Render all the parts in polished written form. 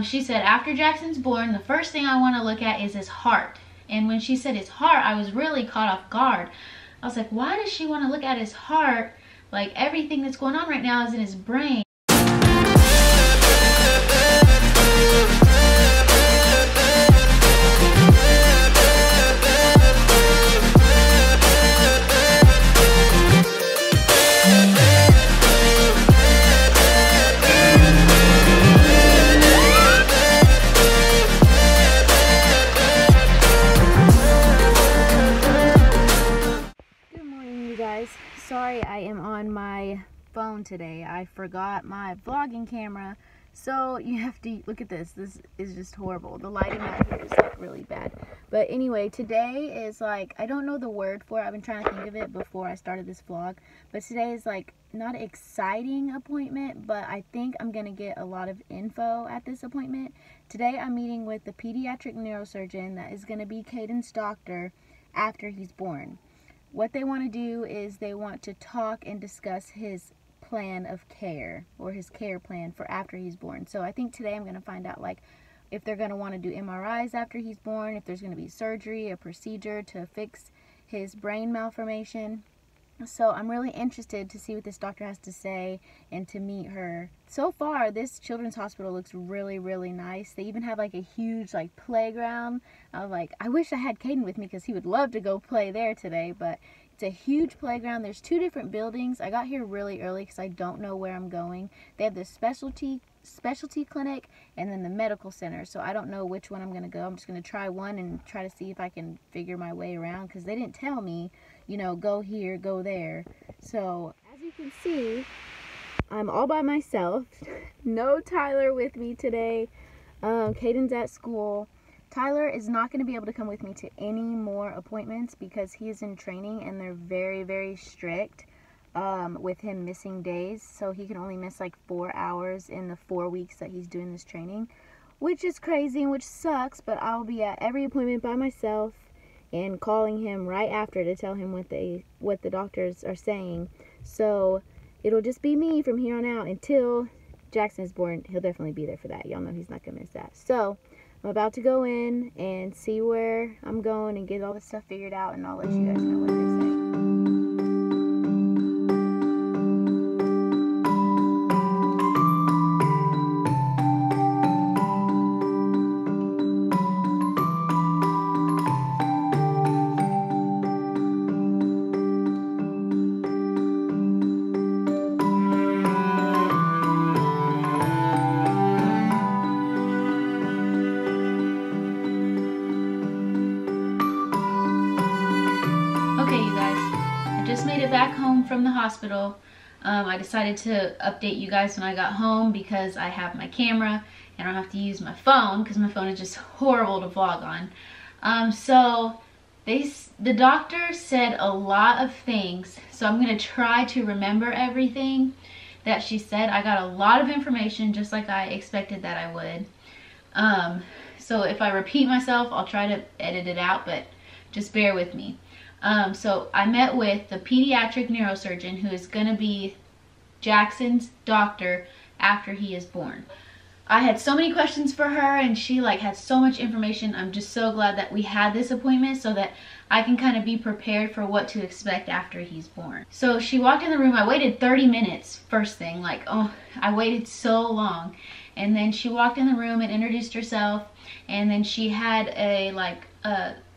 She said after Jackson's born, the first thing I want to look at is his heart. And when she said his heart, I was really caught off guard. I was like, why does she want to look at his heart? Like, everything that's going on right now is in his brain. Sorry, I am on my phone today. I forgot my vlogging camera, so you have to look at this. This is just horrible. The lighting out here is like really bad. But anyway, today is like, I don't know the word for it. I've been trying to think of it before I started this vlog. But today is like not an exciting appointment, but I think I'm gonna get a lot of info at this appointment. Today I'm meeting with the pediatric neurosurgeon that is gonna be Caden's doctor after he's born. What they want to do is they want to talk and discuss his plan of care, or his care plan for after he's born. So I think today I'm going to find out like if they're going to want to do MRIs after he's born, if there's going to be surgery, a procedure to fix his brain malformation. So I'm really interested to see what this doctor has to say and to meet her. So far, this children's hospital looks really, really nice. They even have like a huge like playground. I wish I had Caden with me because he would love to go play there today, but it's a huge playground. There's 2 different buildings. I got here really early because I don't know where I'm going. They have the specialty clinic and then the medical center, so I don't know which one I'm going to go. I'm just going to try one and try to see if I can figure my way around because they didn't tell me, you know, go here, go there. So as you can see, I'm all by myself. No Tyler with me today. Caden's at school. Tyler is not going to be able to come with me to any more appointments because he is in training and they're very, very strict with him missing days. So he can only miss like 4 hours in the 4 weeks that he's doing this training, which is crazy and which sucks, but I'll be at every appointment by myself and calling him right after to tell him what the doctors are saying. So it'll just be me from here on out until Jackson is born. He'll definitely be there for that. Y'all know he's not gonna miss that. So I'm about to go in and see where I'm going and get all this stuff figured out, and I'll let you guys know what they say. Made it back home from the hospital. I decided to update you guys when I got home because I have my camera and I don't have to use my phone because my phone is just horrible to vlog on. So the doctor said a lot of things, so I'm going to try to remember everything that she said. I got a lot of information just like I expected that I would. So if I repeat myself, I'll try to edit it out, but just bear with me. So I met with the pediatric neurosurgeon who is going to be Jackson's doctor after he is born. I had so many questions for her and she like had so much information. I'm just so glad that we had this appointment so that I can kind of be prepared for what to expect after he's born. So she walked in the room. I waited 30 minutes first thing. Like, oh, I waited so long. And then she walked in the room and introduced herself, and then she had a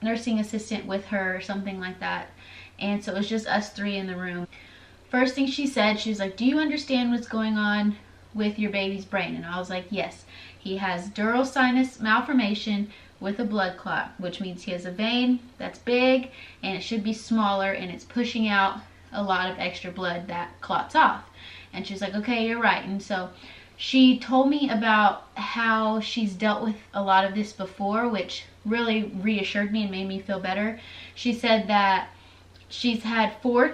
nursing assistant with her or something like that, and so it was just us 3 in the room. First thing she said, she was like, do you understand what's going on with your baby's brain? And I was like, yes, he has dural sinus malformation with a blood clot, which means he has a vein that's big and it should be smaller and it's pushing out a lot of extra blood that clots off. And she was like, okay, you're right. And so she told me about how she's dealt with a lot of this before, which really reassured me and made me feel better. She said that she's seen 4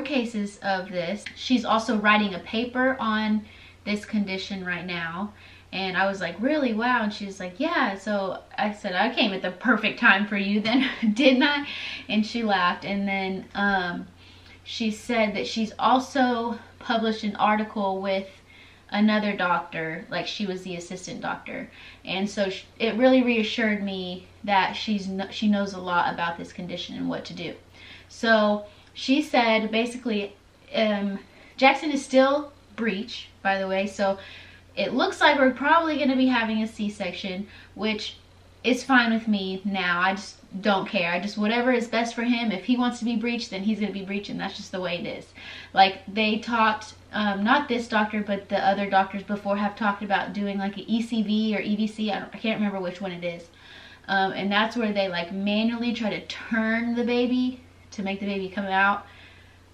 cases of this. She's also writing a paper on this condition right now. And I was like, really? Wow. And she was like, yeah. So I said, I came at the perfect time for you then, didn't I? And she laughed. And then she said that she's also published an article with another doctor, like she was the assistant doctor. And so it really reassured me that she knows a lot about this condition and what to do. So she said basically, Jackson is still breech, by the way, so it looks like we're probably going to be having a C-section, which is fine with me now. I just don't care. I just, whatever is best for him. If he wants to be breech, then he's going to be breech, and that's just the way it is. Like, they talked, not this doctor, but the other doctors before have talked about doing like an ECV or EVC. I can't remember which one it is. And that's where they like manually try to turn the baby to make the baby come out,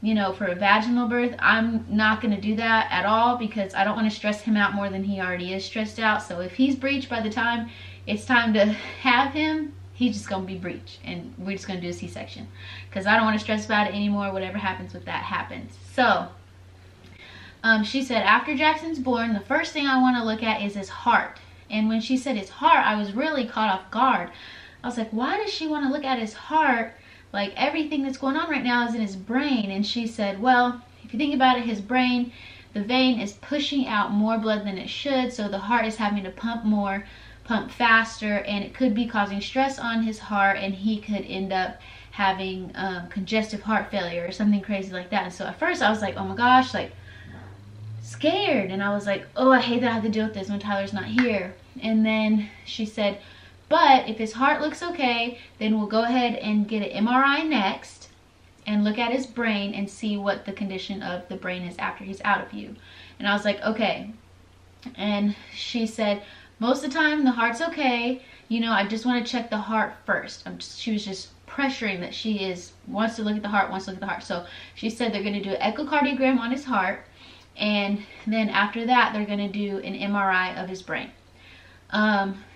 you know, for a vaginal birth. I'm not going to do that at all because I don't want to stress him out more than he already is stressed out. So if he's breech by the time it's time to have him, he's just going to be breech, and we're just going to do a C-section because I don't want to stress about it anymore. Whatever happens with that happens. So she said after Jackson's born, the first thing I want to look at is his heart. And when she said his heart, I was really caught off guard. I was like, why does she want to look at his heart? Like, everything that's going on right now is in his brain. And she said, well, if you think about it, his brain, the vein is pushing out more blood than it should, so the heart is having to pump more, pump faster, and it could be causing stress on his heart, and he could end up having congestive heart failure or something crazy like that. And so at first I was like, oh my gosh, like scared. And I was like, oh, I hate that I have to deal with this when Tyler's not here. And then she said, but if his heart looks okay, then we'll go ahead and get an MRI next and look at his brain and see what the condition of the brain is after he's out of you. And I was like, okay. And she said, most of the time the heart's okay. You know, I just want to check the heart first. She was just pressuring that she wants to look at the heart, So she said they're going to do an echocardiogram on his heart. And then after that, they're going to do an MRI of his brain.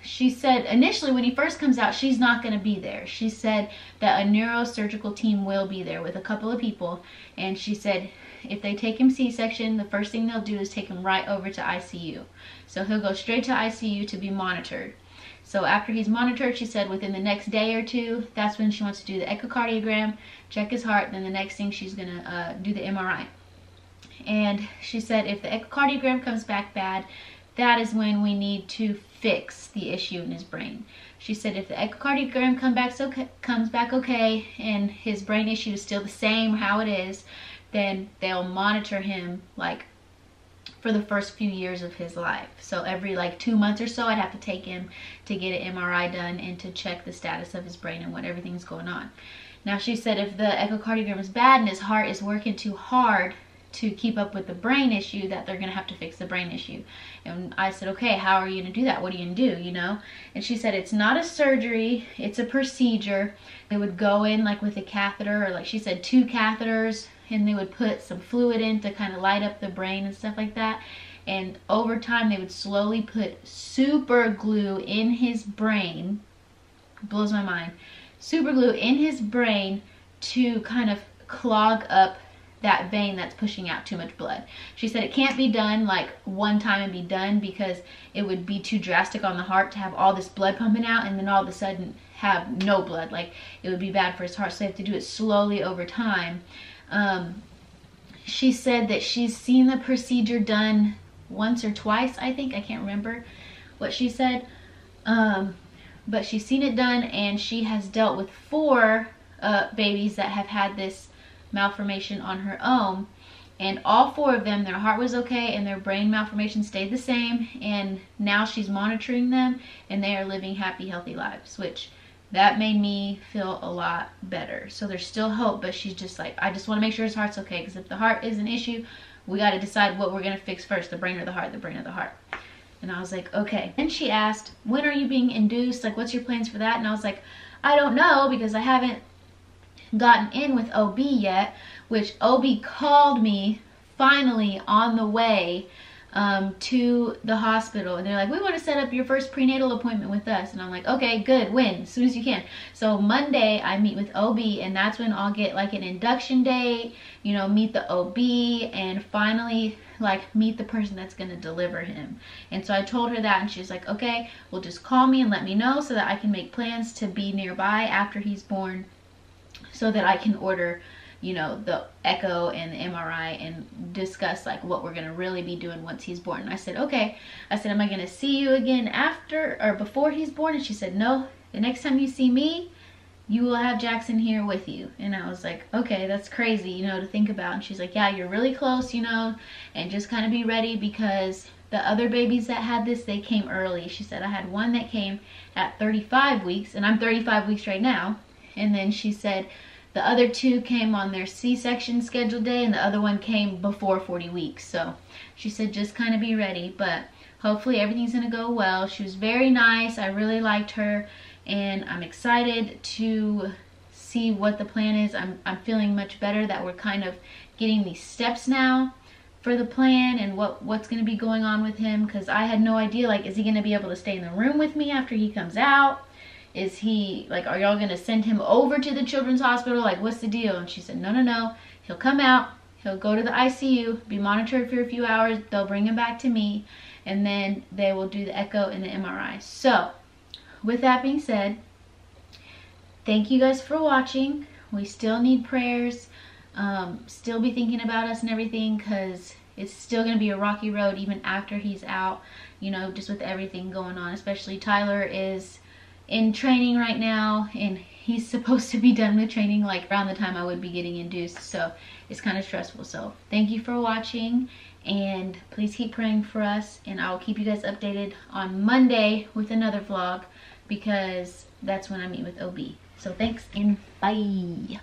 She said initially when he first comes out, she's not going to be there. She said that a neurosurgical team will be there with a couple of people. And she said if they take him C-section, the first thing they'll do is take him right over to ICU. So he'll go straight to ICU to be monitored. So after he's monitored, she said within the next day or two, that's when she wants to do the echocardiogram, check his heart, then the next thing she's going to do the MRI. And she said if the echocardiogram comes back bad, that is when we need to fix the issue in his brain. She said if the echocardiogram comes back okay and his brain issue is still the same how it is, then they'll monitor him like for the first few years of his life. So every like 2 months or so, I'd have to take him to get an MRI done and to check the status of his brain and what everything's going on. Now she said if the echocardiogram is bad and his heart is working too hard to keep up with the brain issue, that they're going to have to fix the brain issue. And I said, okay, how are you going to do that? What are you going to do, you know? And she said it's not a surgery, it's a procedure. They would go in like with a catheter, or like she said 2 catheters, and they would put some fluid in to kind of light up the brain and stuff like that. And over time they would slowly put super glue in his brain. Blows my mind. Super glue in his brain to kind of clog up that vein that's pushing out too much blood. She said it can't be done like one time and be done because it would be too drastic on the heart to have all this blood pumping out and then all of a sudden have no blood. Like, it would be bad for his heart, so they have to do it slowly over time. She said that she's seen the procedure done once or twice, I think. I can't remember what she said. But she's seen it done, and she has dealt with 4 babies that have had this malformation on her own, and all 4 of them, their heart was okay and their brain malformation stayed the same, and now she's monitoring them and they are living happy, healthy lives, which that made me feel a lot better. So there's still hope, but she's just like, I just want to make sure his heart's okay, because if the heart is an issue, we got to decide what we're going to fix first, the brain or the heart, the brain or the heart. And I was like, okay. Then she asked, when are you being induced? Like, what's your plans for that? And I was like, I don't know, because I haven't gotten in with OB yet, which OB called me finally on the way to the hospital, and they're like, we want to set up your first prenatal appointment with us. And I'm like, okay, good, when? As soon as you can. So Monday I meet with OB, and that's when I'll get like an induction date, you know, meet the OB, and finally like meet the person that's going to deliver him. And so I told her that, and she's like, okay, well, just call me and let me know so that I can make plans to be nearby after he's born, so that I can order you know, the echo and the MRI and discuss like what we're gonna really be doing once he's born. And I said, okay. I said, am I gonna see you again after or before he's born? And she said, no, the next time you see me, you will have Jackson here with you. And I was like, okay, that's crazy, you know, to think about. And she's like, yeah, you're really close, you know, and just kind of be ready because the other babies that had this, they came early. She said, I had one that came at 35 weeks, and I'm 35 weeks right now. And then she said the other two came on their C-section scheduled day, and the other one came before 40 weeks. So she said, just kind of be ready, but hopefully everything's gonna go well. She was very nice. I really liked her, and I'm excited to see what the plan is. I'm feeling much better that we're kind of getting these steps now for the plan and what's going to be going on with him, because I had no idea, like, is he going to be able to stay in the room with me after he comes out? Is he, like, are y'all going to send him over to the children's hospital? Like, what's the deal? And she said, no. He'll come out. He'll go to the ICU, be monitored for a few hours. They'll bring him back to me, and then they will do the echo and the MRI. So, with that being said, thank you guys for watching. We still need prayers. Still be thinking about us and everything, because it's still going to be a rocky road even after he's out, you know, just with everything going on. Especially Tyler is in training right now, and he's supposed to be done with training like around the time I would be getting induced, so it's kind of stressful. So thank you for watching, and please keep praying for us, and I'll keep you guys updated on Monday with another vlog, because that's when I meet with OB. So thanks, and bye.